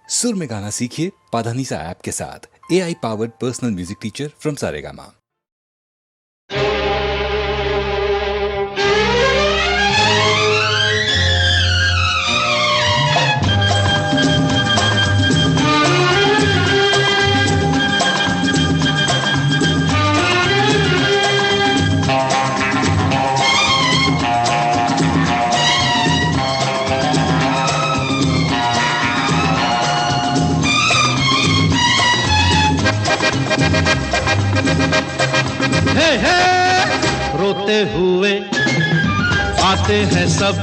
सुर में गाना सीखिए पाधानीसा ऐप के साथ। AI powered personal music teacher from Saregama. हे हे रोते हुए आते हैं सब,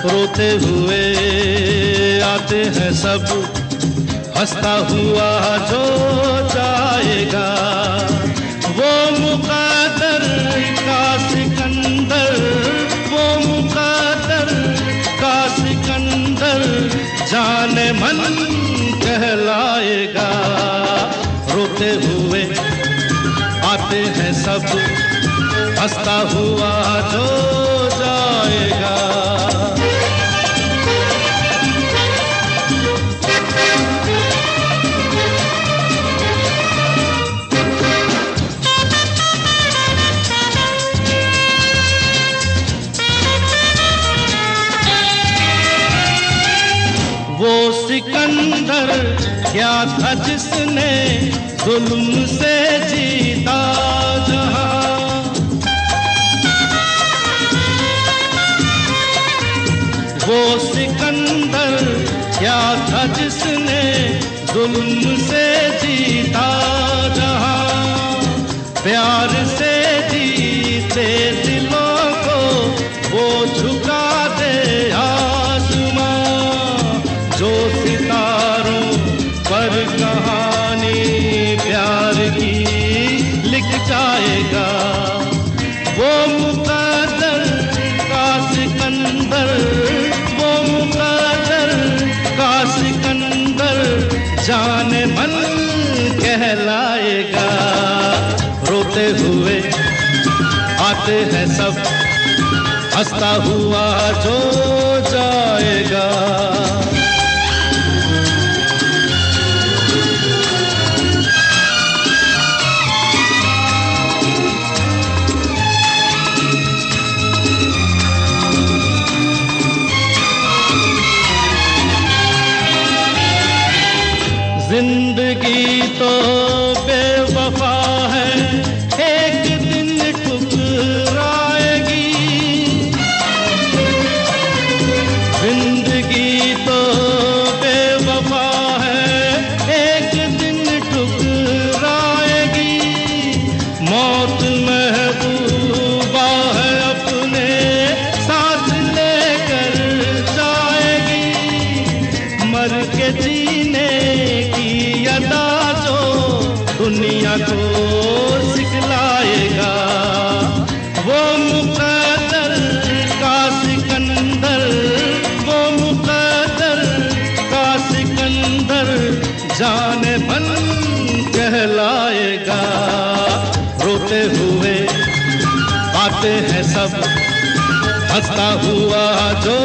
रोते हुए आते हैं सब, हंसता हुआ जो जाएगा वो मुक़द्दर का सिकंदर, वो मुक़द्दर का सिकंदर जाने मन कहलाएगा। रोते हुए आते हैं सब, हंसता हुआ जो जाएगा। वो सिकंदर क्या था जिसने जुल्म से जीता जहां, वो सिकंदर क्या था जिसने जुल्म से जीता जहां, प्यार से जीते दिलों को वो झुका दे आसमां, जो सितारों पर कहानी प्यार की लिख जाएगा। वो मुक़द्दर का सिकंदर, वो मुक़द्दर का सिकंदर जाने मन कहलाएगा। रोते हुए आते हैं सब, हंसता हुआ जो जाएगा। जिंदगी तो बेवफा है, एक दिन ठुकराएगी। जिंदगी तो बेवफा है, एक दिन ठुकराएगी। मौत महबूबा है, अपने साथ लेकर जाएगी। मर के जीने अदा जो दुनिया को सिखलाएगा। वो मुक़द्दर का सिकंदर, वो मुक़द्दर का सिकंदर जाने मन कहलाएगा। रोते हुए आते हैं सब, हंसता हुआ जो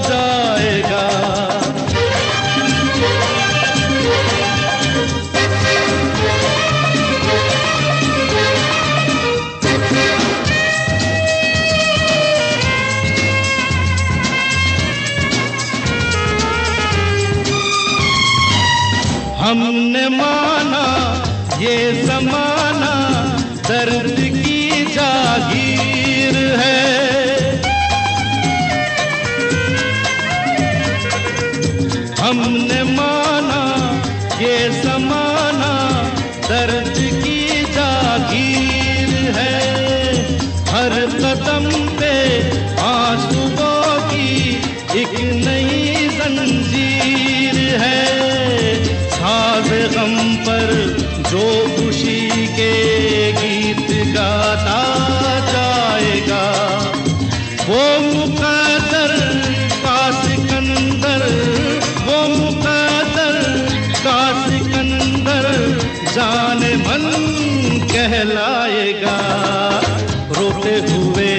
जाएगा। हमने माना ये ज़माना दर्द की जागीर है, हमने माना ये ज़माना दर्द की जागीर है। हर कदम पे आंसुओं की एक नई जंजीर है। साज़ गम पर जो खुशी के गीत गाता जाएगा, वो मुक़द्दर का सिकंदर, वो मुक़द्दर का सिकंदर जाने मन कहलाएगा। रोते हुए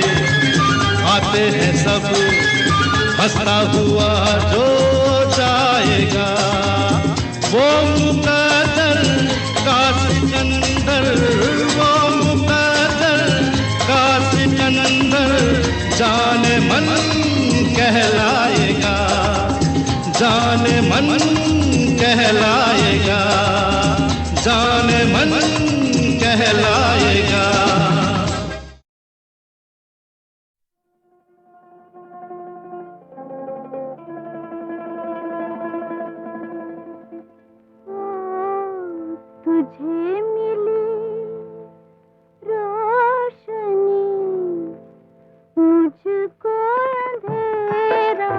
आते हैं सब, हंसता हुआ जो जाएगा। जाने मन कहलाएगा, जाने मन कहलाएगा। तुझे मिली रोशनी, मुझको अंधेरा।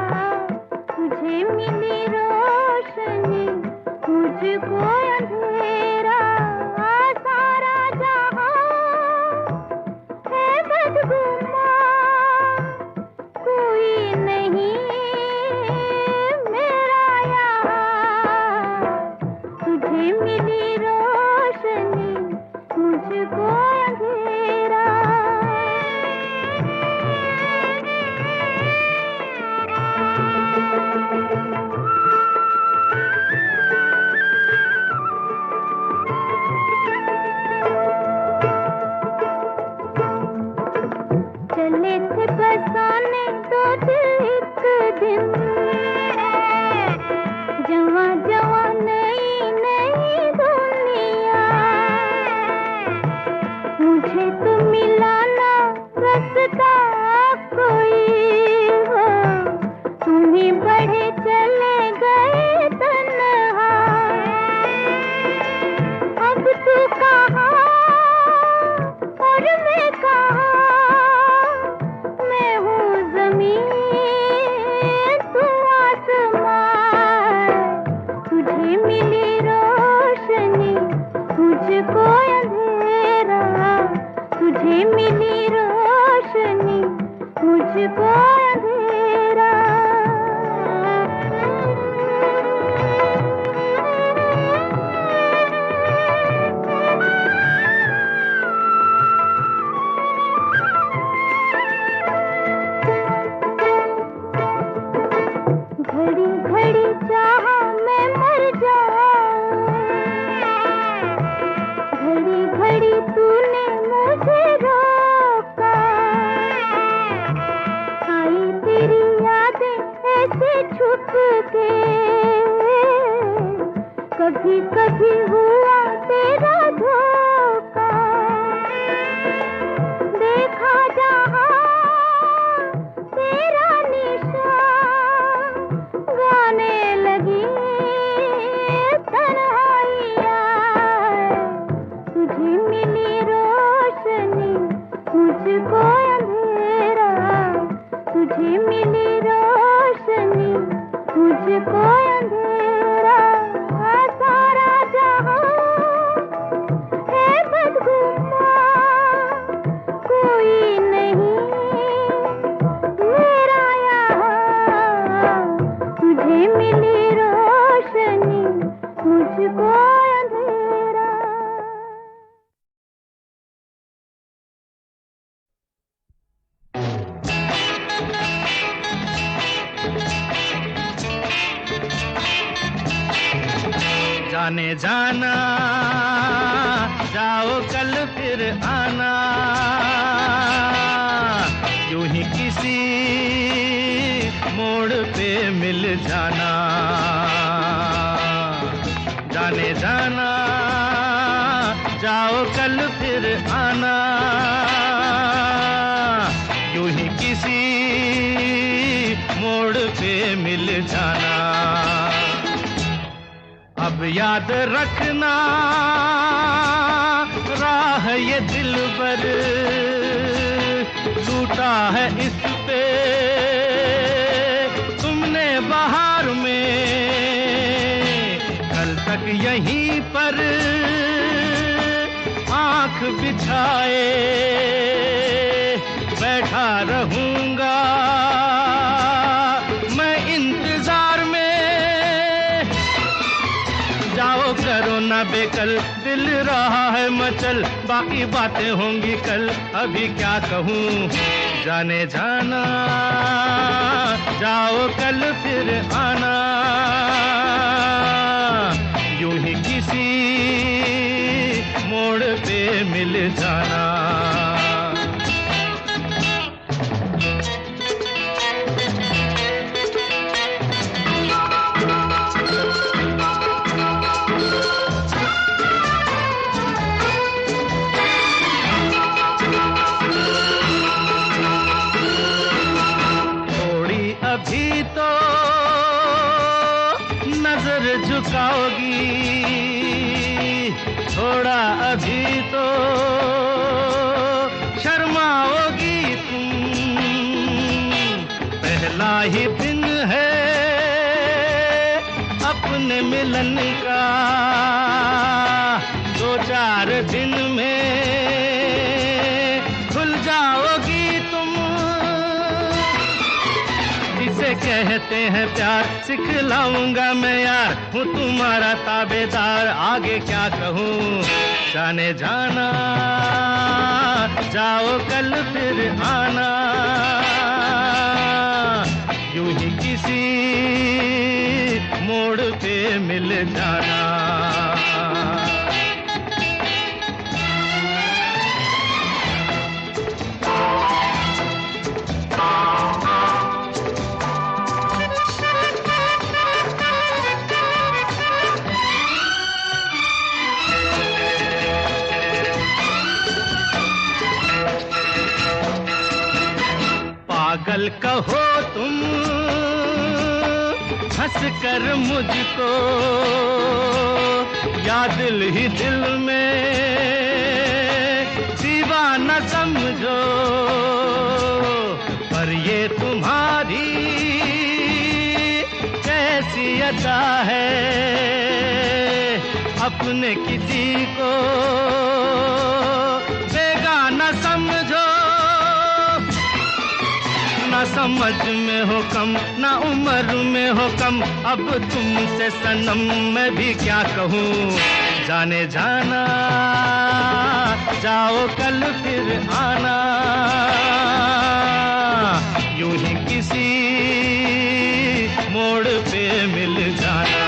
तुझे मिली रोशनी, मुझको अंधेरा। सारा जहां है बदगुमान, कोई नहीं मेरा यहाँ। तुझे मिली रोशनी, मुझको अंधेरा। चले थे बसाने दो दिल एक दिन, जवां जवां नई नई दुनिया। मुझे तो मिला ना रास्ता कोई हो, तुम्ही बढ़े चले गए तन्हा। अब तू कहाँ और मैं कहाँ, मैं हूँ ज़मीन तू आसमान। तुझे मिली रोशनी, मुझको अंधेरा। तुझे मिली रोशनी, मुझको अंधेरा। घड़ी घड़ी चाहा मैं मर जाऊं, घड़ी घड़ी तूने मुझे रोका। आई तेरी यादें ऐसे छुप के, कभी कभी हुआ तेरा धोखा। देखा जहां तेरा निशान, गाने लगी तन्हाइयाँ। तुझे मिली रोशनी, मुझको अंधेरा। तुझे मिली रोशनी, मुझको अंधेरा। सारा जहां है बदगुमान, कोई नहीं मेरा यहाँ। तुझे मिली रोशनी, मुझको अंधेरा। जाने जाना, जाओ कल फिर आना, यूं ही किसी मोड़ पे मिल जाना। जाने जाना, जाओ कल फिर आना, यूं ही किसी मोड़ पे मिल जाना। अब याद रखना राह ये दिल पर टूटा है इस पे तुमने बहार में। कल तक यहीं पर आंख बिछाए बैठा रहूंगा मैं इंतजार में। जाओ करो ना बेकल, दिल रहा है मचल, बाकी बातें होंगी कल, अभी क्या कहूँ। जाने जाना, जाओ कल फिर आना, यूं ही किसी मोड़ पे मिल जाना। नजर झुकाओगी, थोड़ा अभी तो शर्माओगी तुम। पहला ही दिन है अपने मिलन का, 2-4 दिन में खुल जाओगी तुम। इसे कहते हैं प्यार, सिखलाऊंगा मैं यार, हूँ तुम्हारा ताबेदार। आगे क्या कहूँ जाने जाना, जाओ कल फिर आना, यूं ही किसी मोड़ पे मिल जाना। पागल कहो तुम हंस कर मुझको, या दिल ही दिल में दीवाना समझो। पर ये तुम्हारी कैसी अदा है, अपने किसी को बेगाना समझो। ना समझ में हो कम, ना उम्र में हो कम, अब तुमसे सनम मैं भी क्या कहूँ जाने जाना, जाओ कल फिर आना, यूं ही किसी मोड़ पे मिल जाना।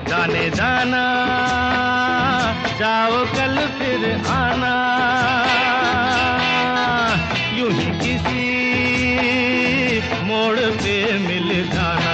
जाने जाना, जाओ कल फिर आना, यूं ही किसी मोड़ पे मिल जाना।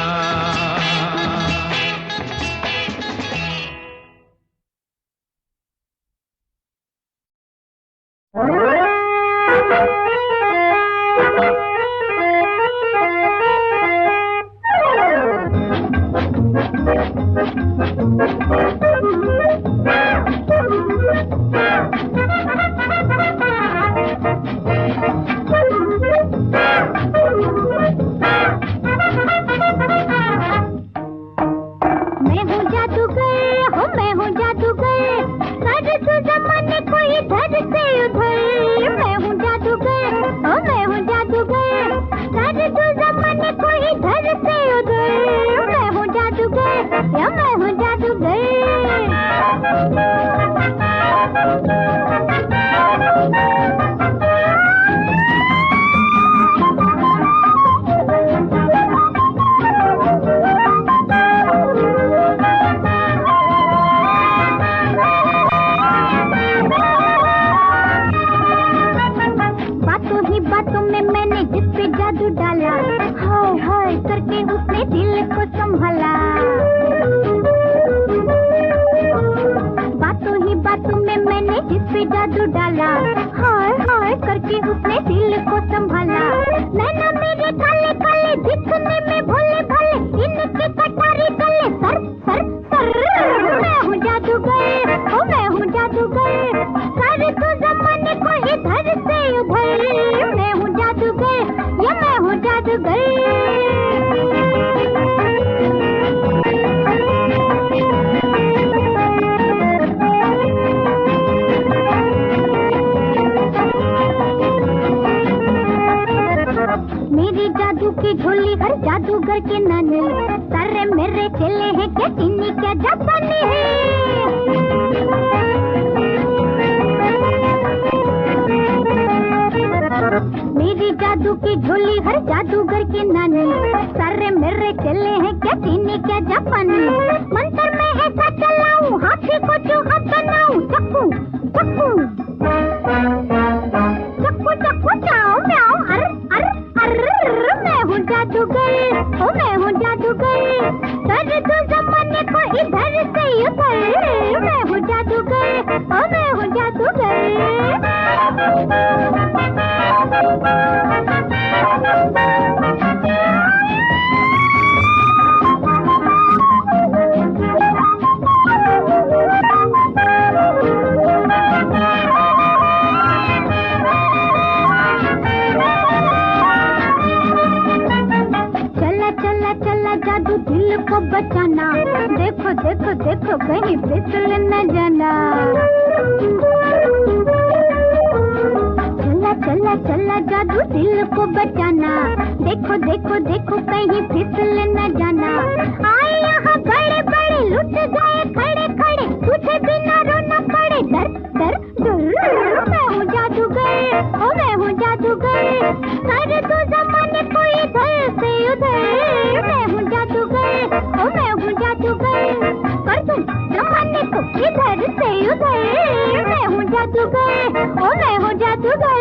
दिल को बचाना, देखो देखो देखो कहीं फिसल न जाना। चला चला चला जादू दिल को बचाना, देखो देखो देखो कहीं फिसल न जाना। आए यहाँ बड़े बड़े लुट गए खड़े खड़े, तुझे बिना रोना पड़े डर डर डर। मैं हूँ जादूगर, ओ मैं हूँ जादूगर, कर दो जमाने को इधर से उधर। मैं हूँ जादूगर, ओ मैं हूँ जादूगर, कर दो जमाने को इधर से उधर। मैं हूँ जादूगर, ओ मैं हूँ जादूगर।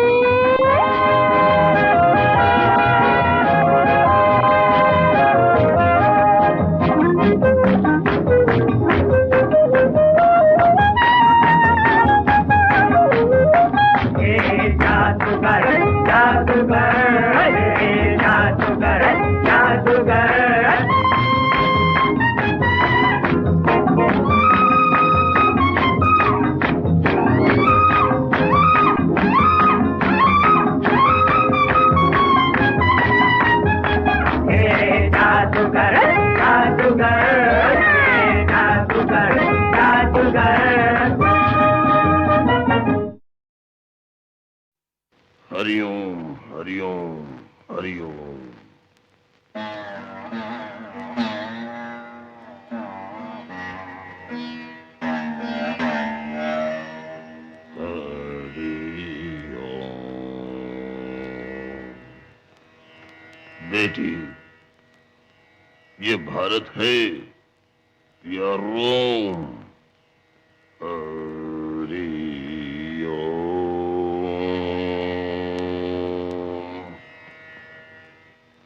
हरिओम हरिओम हरिओम। बेटी, ये भारत है या रोम?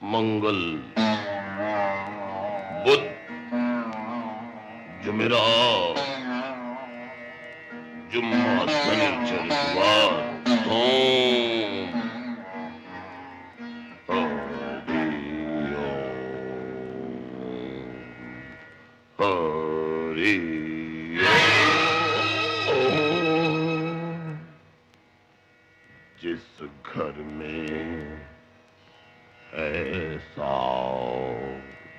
मंगल, बुध, जुमेरात, जुम्मा, शनिचर, इतवार, सोम। जिस घर में ऐसा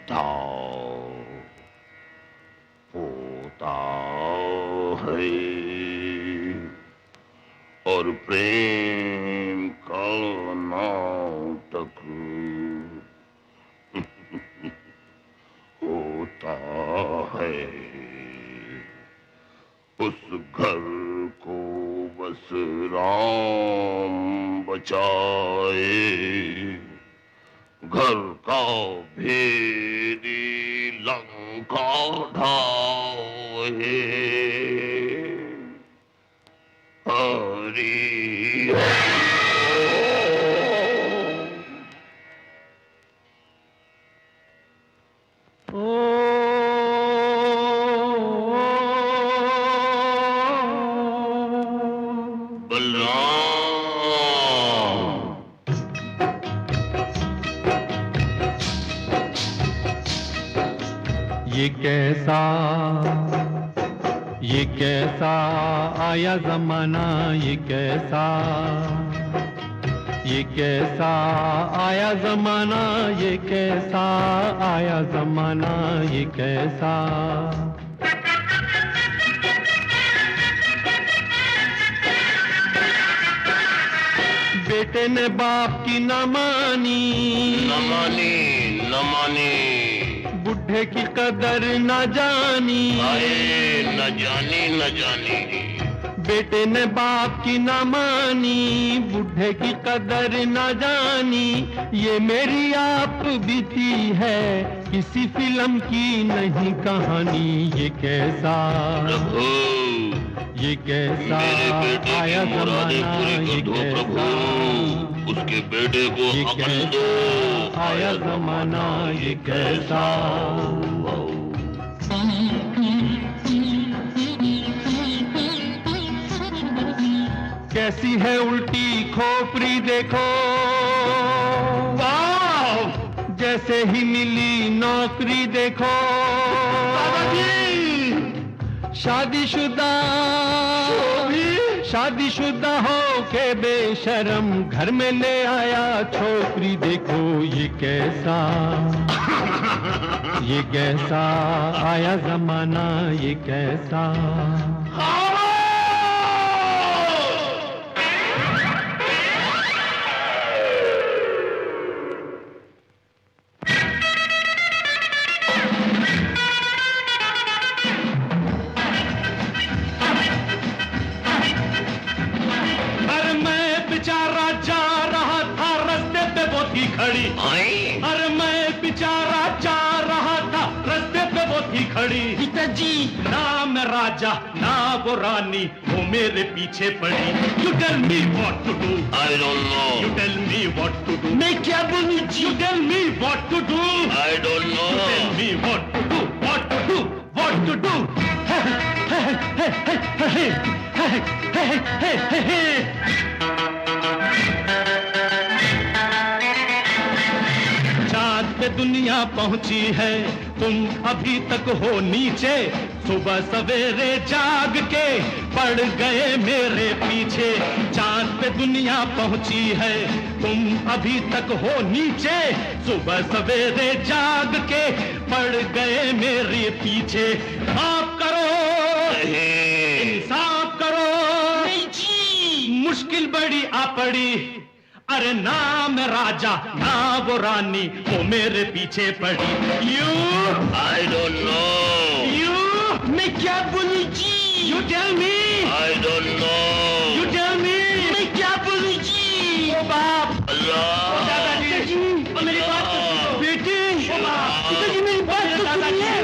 धाव होता है और प्रेम का नाटक होता है, उस घर को बस राम बचाए। घर का भेदी लंका ढाए। हरि ये कैसा आया जमाना, ये कैसा आया जमाना, ये कैसा आया जमाना, ये कैसा। बेटे ने बाप की न मानी, बुढ़े की कदर न जानी, न जानी। बेटे ने बाप की न मानी, बुढ़े की कदर न जानी। ये मेरी आप बीती है, किसी फिल्म की नहीं कहानी। ये कैसा आया जमाना, ये कैसा उसके बेटे को अकल दो। आया जमाना, ये कैसा। कैसी है उल्टी खोपड़ी देखो, जैसे ही मिली नौकरी देखो। शादीशुदा शादीशुदा हो के बेशरम घर में ले आया छोकरी, देखो ये कैसा आया जमाना, ये कैसा। खड़ी, अरे मैं बेचारा जा रहा था, रास्ते पे वो थी खड़ी। पिताजी ना मैं राजा ना वो रानी, वो मेरे पीछे पड़ी। You tell me what to do, I don't know, you tell me what to do। मैं क्या बोलूं जी, you tell me what to do, I don't know, you tell me what to do, what to do, what to do। पे दुनिया पहुंची है, तुम अभी तक हो नीचे। सुबह सवेरे जाग के पड़ गए मेरे पीछे। चांद पे दुनिया पहुंची है, तुम अभी तक हो नीचे। सुबह सवेरे जाग के पड़ गए मेरे पीछे। माफ करो, इंसाफ करो, नहीं जी मुश्किल बड़ी आ पड़ी। अरे ना मैं राजा ना वो रानी, वो मेरे पीछे पड़ी। You I don't know, you मैं क्या बोलूं जी, you tell me, I don't know, you tell me मैं क्या बोलूं जी। ओ बाप, अल्लाह, दादाजी मेरी बात तो सुनो, बेटी पिताजी मेरी बात तो सुनिए,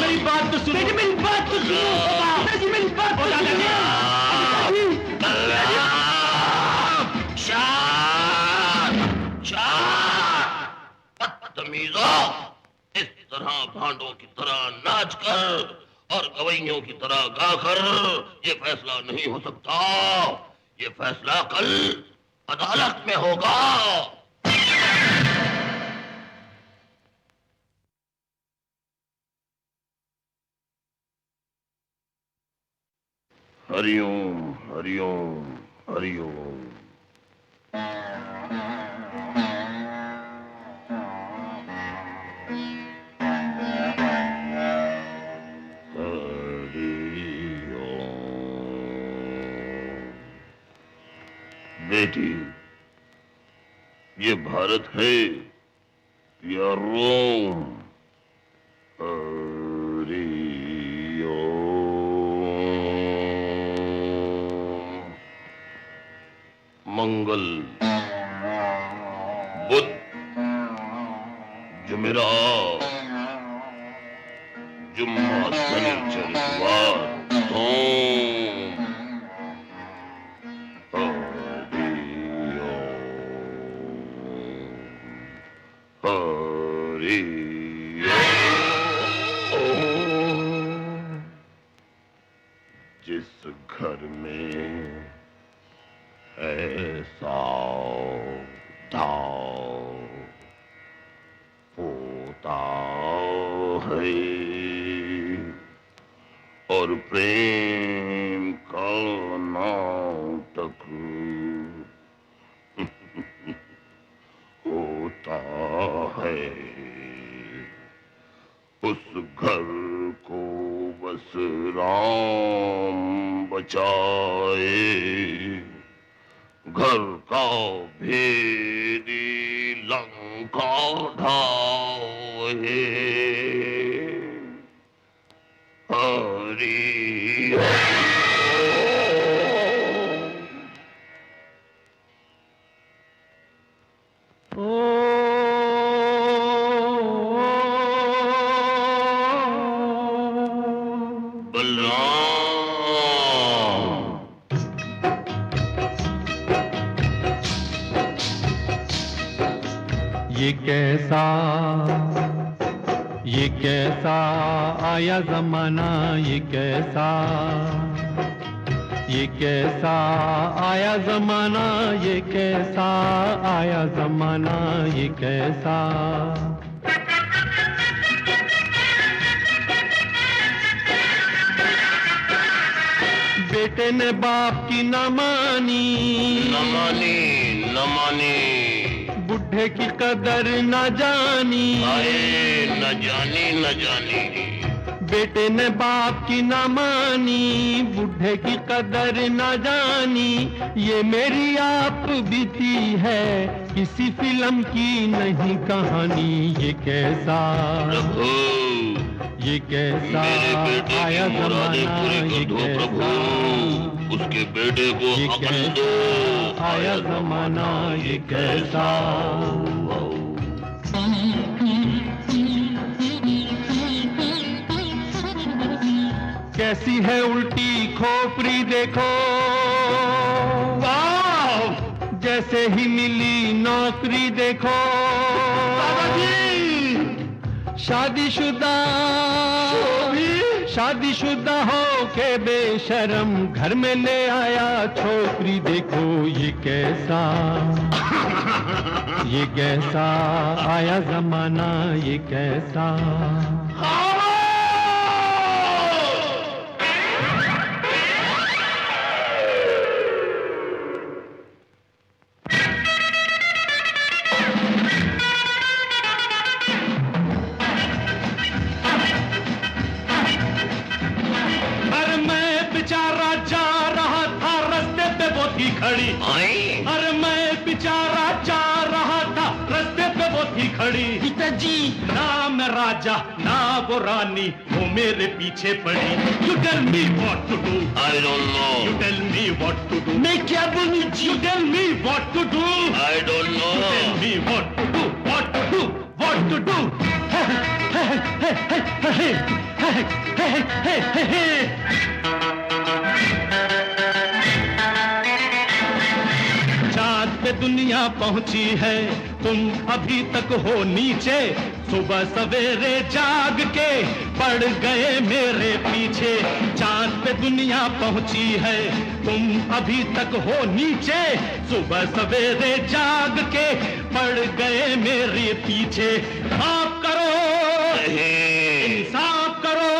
मेरी बात तो सुनो, बेटी मेरी बात तो सुनो, पिताजी मेरी बात तो सुनिए। बदतमीज़ो, इस तरह भांडों की तरह नाच कर और गवैयों की तरह गाकर ये फैसला नहीं हो सकता। ये फैसला कल अदालत में होगा। हरिओम हरिओम हरिओम। बेटी, ये भारत है या रोम? मंगल, बुध, जुमेरात, जुम्मा, शनिचर, इतवार, सोम। जिस घर में ऐसा दाव होता है और प्रेम का नाटक होता है, उस घर को बस राम बचाए। घर का भेदी लंका ढाए। हरि ये कैसा आया जमाना, ये कैसा आया जमाना, ये कैसा आया जमाना, ये कैसा। बेटे ने बाप की न मानी, न मानी न मानी, बुढ़े की कदर न जानी, आए न जानी न जानी। बेटे ने बाप की न मानी, बुढ़े की कदर न जानी, ये मेरी आप बीती है, किसी फिल्म की नहीं कहानी। ये कैसा प्रभु ये कैसा मेरे बेटे आया की मुरादें जमाना, पूरी ये कर दो प्रभु, कैसा उसके बेटे को ये अकल दो। कैसा आया जमाना, ये कैसा। कैसी है उल्टी खोपड़ी देखो, वाह! जैसे ही मिली नौकरी देखो, शादीशुदा शादीशुदा हो के बेशरम घर में ले आया छोकरी। देखो ये कैसा ये कैसा आया जमाना, ये कैसा। बेचारा जा रहा था रास्ते पे वो थी खड़ी, अरे मैं बेचारा जा रहा था रास्ते पे वो थी खड़ी। पिताजी ना मैं राजा ना वो रानी, वो मेरे पीछे पड़ी। You tell me what to do, I don't know. you tell me what to do। मैं क्या बोलूं जी? You tell me what to do, I don't know. you tell me what to do, what to do, what to do। चाँद पे दुनिया पहुंची है, तुम अभी तक हो नीचे। सुबह सवेरे जाग के पड़ गए मेरे पीछे। चाँद पे दुनिया पहुंची है, तुम अभी तक हो नीचे। सुबह सवेरे जाग के पड़ गए मेरे पीछे। माफ करो, इंसाफ करो,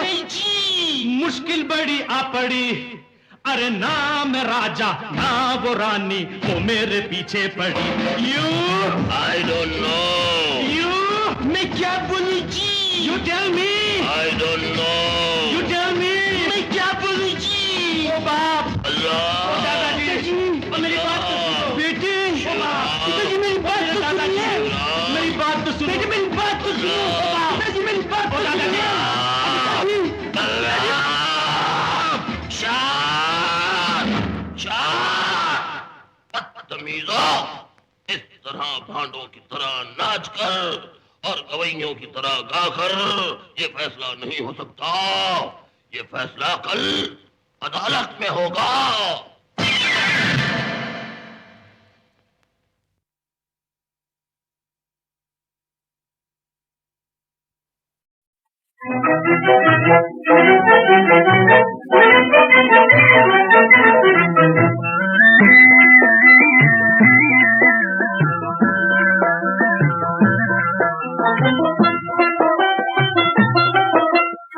नहीं जी मुश्किल बड़ी आ पड़ी। अरे ना मैं राजा ना वो रानी, वो मेरे पीछे पड़ी। You I don't know. You मैं क्या बोलूं जी? You tell me, I don't know. You tell me, मैं क्या बोलूं जी? ओ बाप, अल्लाह। दादाजी मेरी बात तो सुनो। बेटी पिताजी मेरी बात तो सुनिए, मेरी बात तो सुनो। बेटी मेरी बात तो सुनो। पिताजी मेरी बात तो सुनिए। बदतमीजों, इस तरह भांडों की तरह नाच कर और गवैयों की तरह गाकर ये फैसला नहीं हो सकता। ये फैसला कल अदालत में होगा।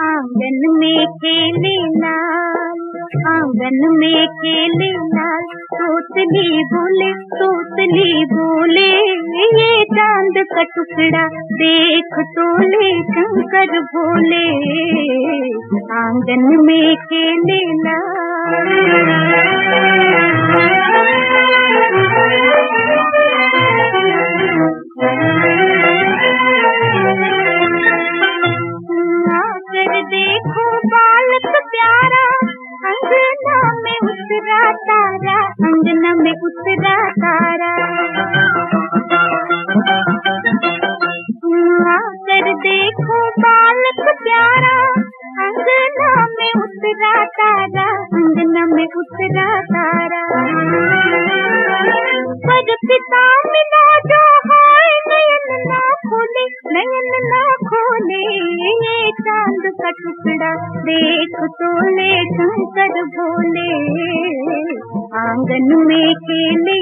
आंगन में खेले लाल, आंगन में खेले लाल, तोतली बोले ये चांद का टुकड़ा देख तोले शंकर भोले। आंगन में खेले आकर देखो बालक प्यारा, अंगना में उतरा तारा, अंगना में उतरा तारा। आकर देखो बालक प्यारा, अंगना में उतरा तारा, अंगना में उतरा तारा। पर पिता मिला जो हाय नयन ना खोले, नयन ना खोले, ये चांद का टुकड़ा देख तोले शंकर भोले। आंगन में खेले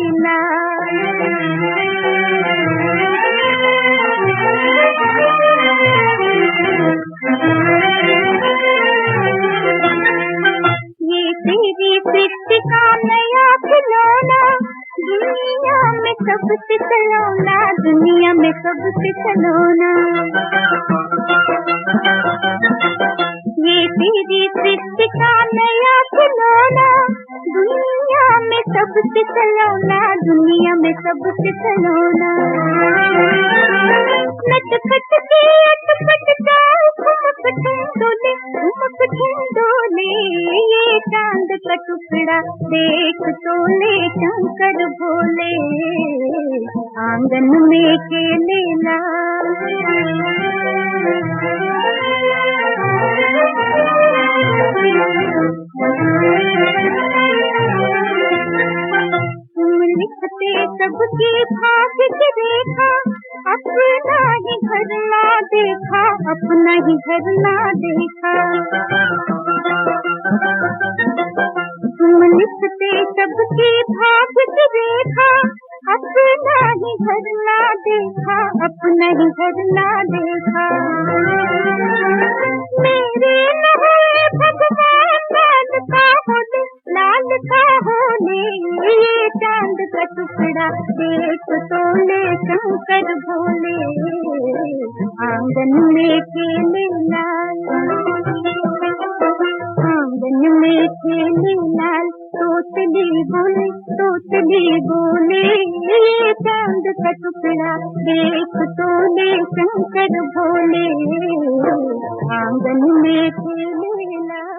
ये तेरी सृष्टि का नया खिलौना, दुनिया में सबसे खिलौना, दुनिया में सबसे खिलौना। नटखट के अटपट का ठुमक ठुमडोले, ठुमक ठुमडोले, ये चांद का टुकड़ा देख तोले शंकर भोले, आंगन में खेले ला। तुम लिखते सबके भाग्य की रेखा, अपना ही घर ना देखा, अपना ही घर ना देखा। तुम लिखते सबके भाग्य की रेखा, अपना ही घर ना देखा, अपना ही घर ना देखा। मेरे नए भगवान लाल का होले, लाल का होले, ये चांद का टुकड़ा देख तोले शंकर भोले, आंगन में खेले लाल, आंगन में खेले लाल। तोतली बोले, तोतली बोले, ये चांद का टुकड़ा देख तोले शंकर भोले, आंगन में खेले लाल।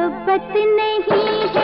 जरूरत नहीं है,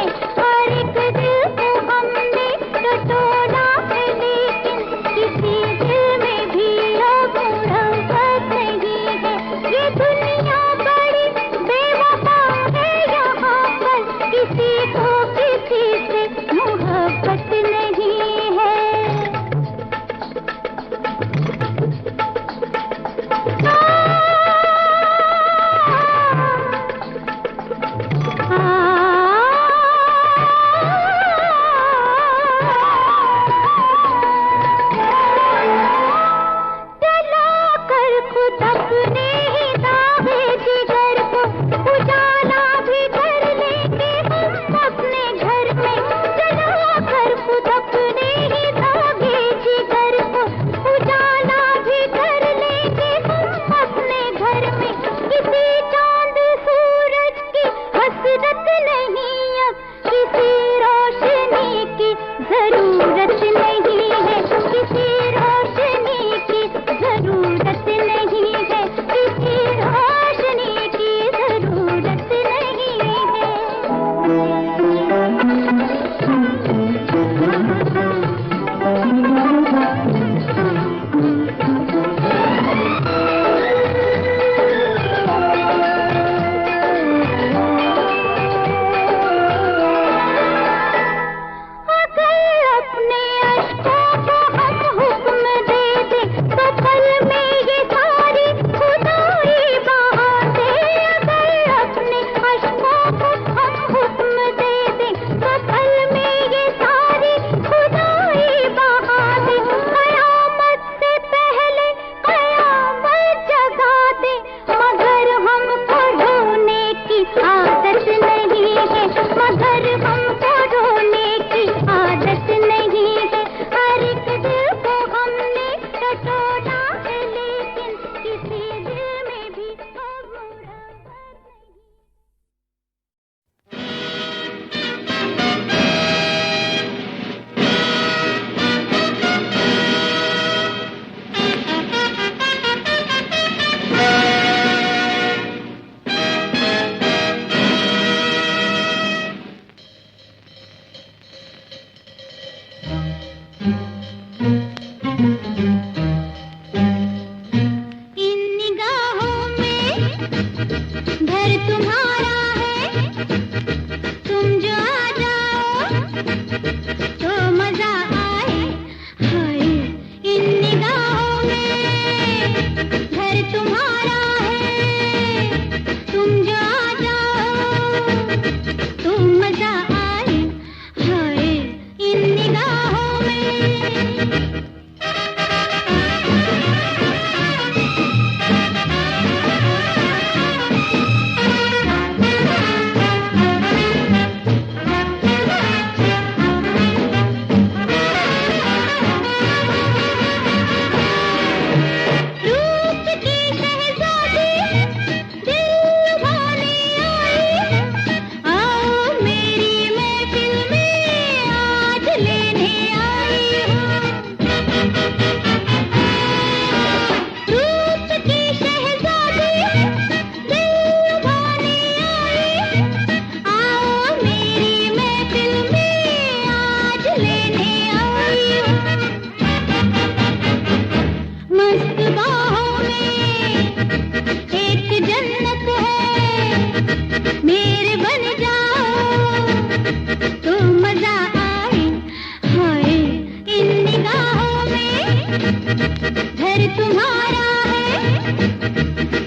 तुम्हारा है,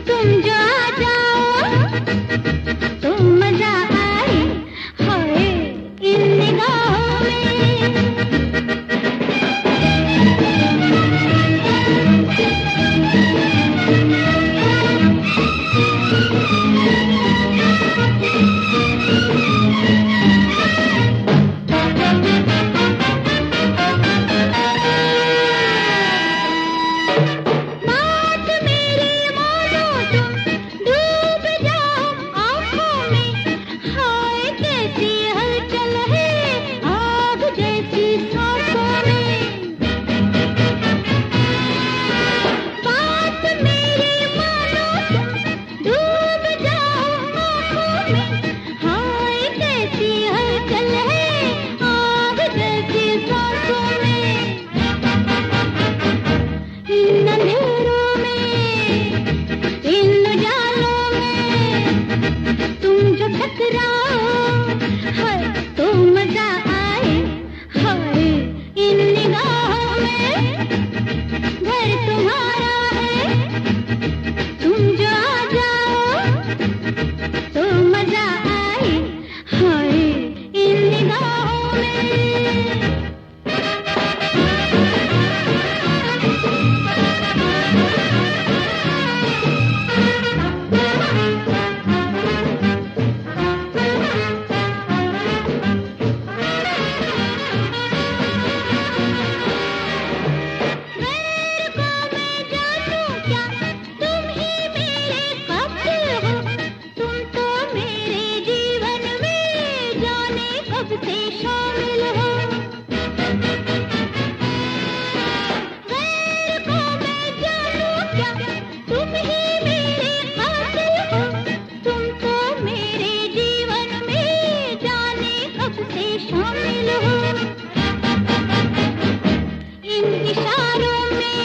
तुम जो आ जाओ तो मजा आए, हाय इन निगाहों में। बात मेरी मानो तुम, डूब जाओ आँखों में, हाय कैसी हलचल है आग जैसी सांसों में। बात मेरी मानो तुम, डूब जाओ आँखों में, हाय कैसी हलचल है आग जैसी सांसों में। इन अंधेरों में, इन उजालों में तुम जो टकराओ, हाय तो मजा आए, हाय इन निगाहों में। घर तुम्हारा है, तुम जो आ जाओ तो मजा आए, हाय इन निगाहों में। गैर को मैं जानूं क्या, तुम ही मेरे काबिल हो, तुम तो मेरे जीवन में जाने कब से शामिल हो। गैर को मैं जानूं क्या, तुम ही मेरे काबिल हो, तुम तो मेरे जीवन में जाने कब से शामिल हो। इन इशारों में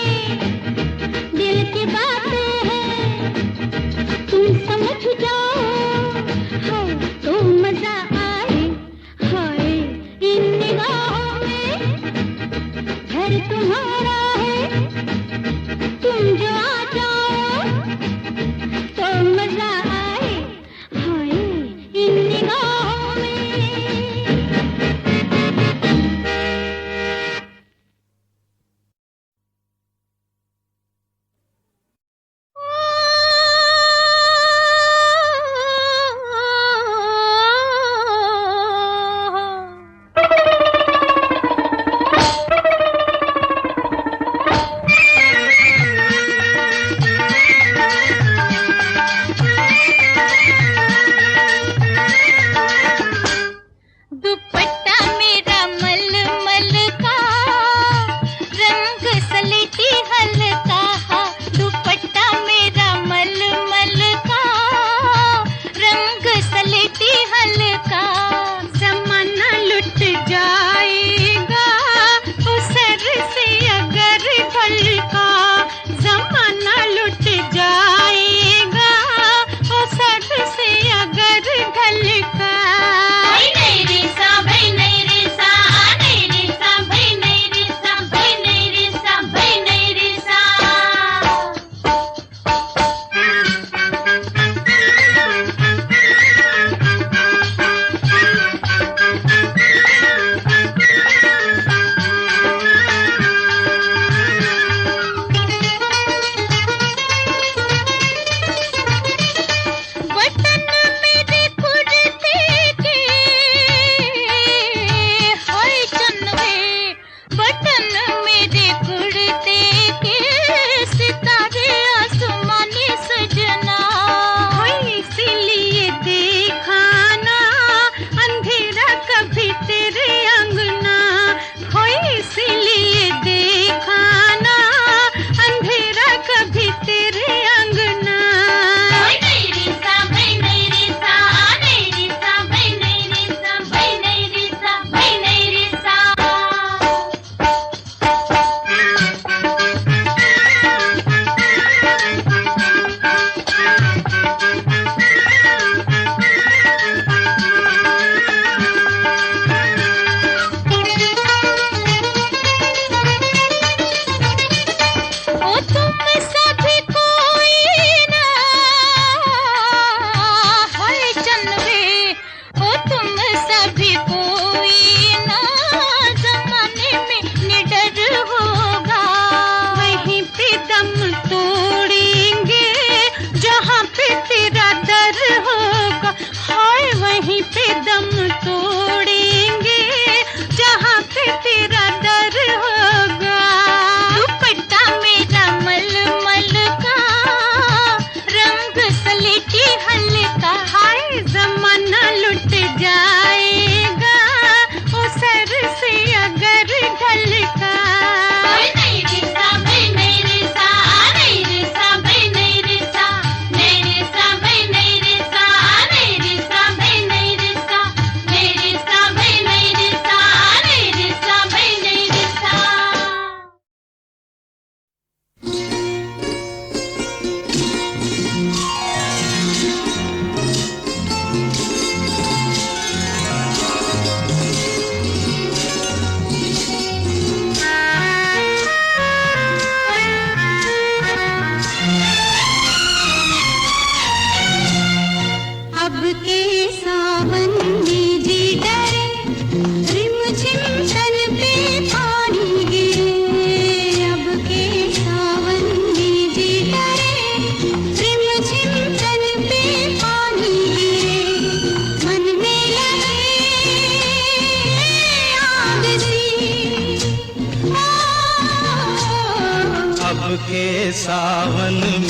दिल की बातें हैं, तुम समझ जाओ, हाय तो मजा आए, हाय इन निगाहों में। घर तुम्हारा है, तुम जो आ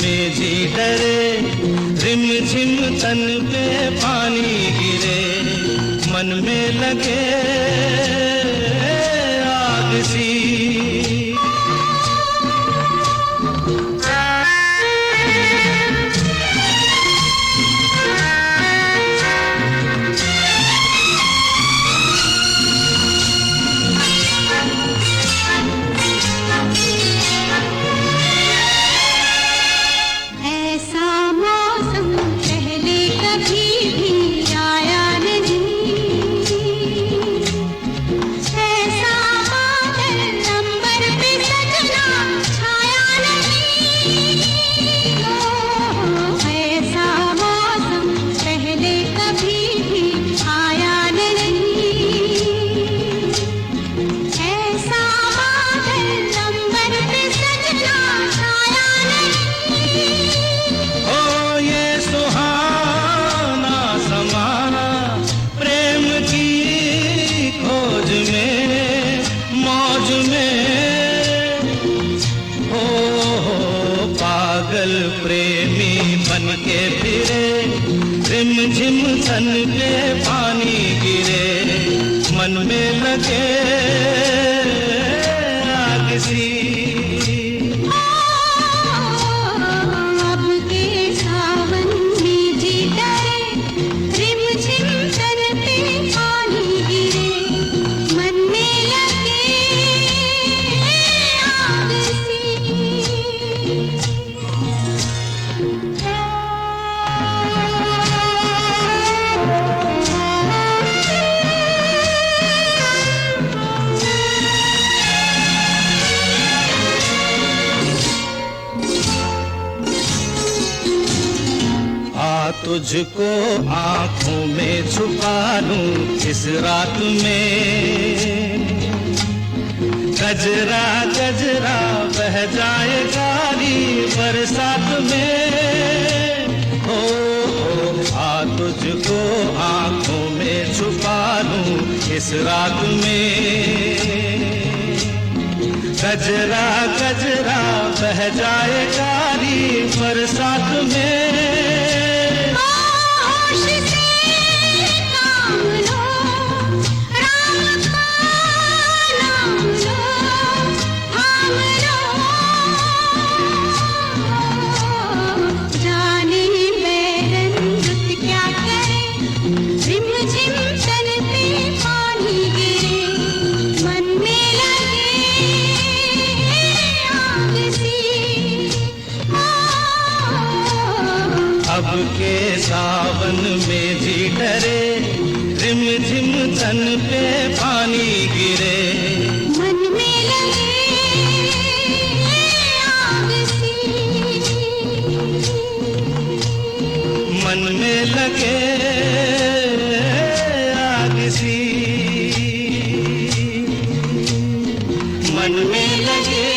में जी डरे, रिम झिम तन पे पानी गिरे, मन में लगे आग सी। प्रेमी बन के फिरे, रिम झिम तन पे पानी गिरे, मन में लगे आग सी। तुझको आंखों में छुपा लूं इस रात में, गजरा गजरा बह जाए गाली बरसात में। हो आ तुझको आंखों में छुपा लूं इस रात में, गजरा गजरा बह जाए गाली बरसात में। अब के सावन में जी डरे, रिम झिम तन पे पानी गिरे, मन में लगे आग सी। मन में लगे आग सी, मन में लगे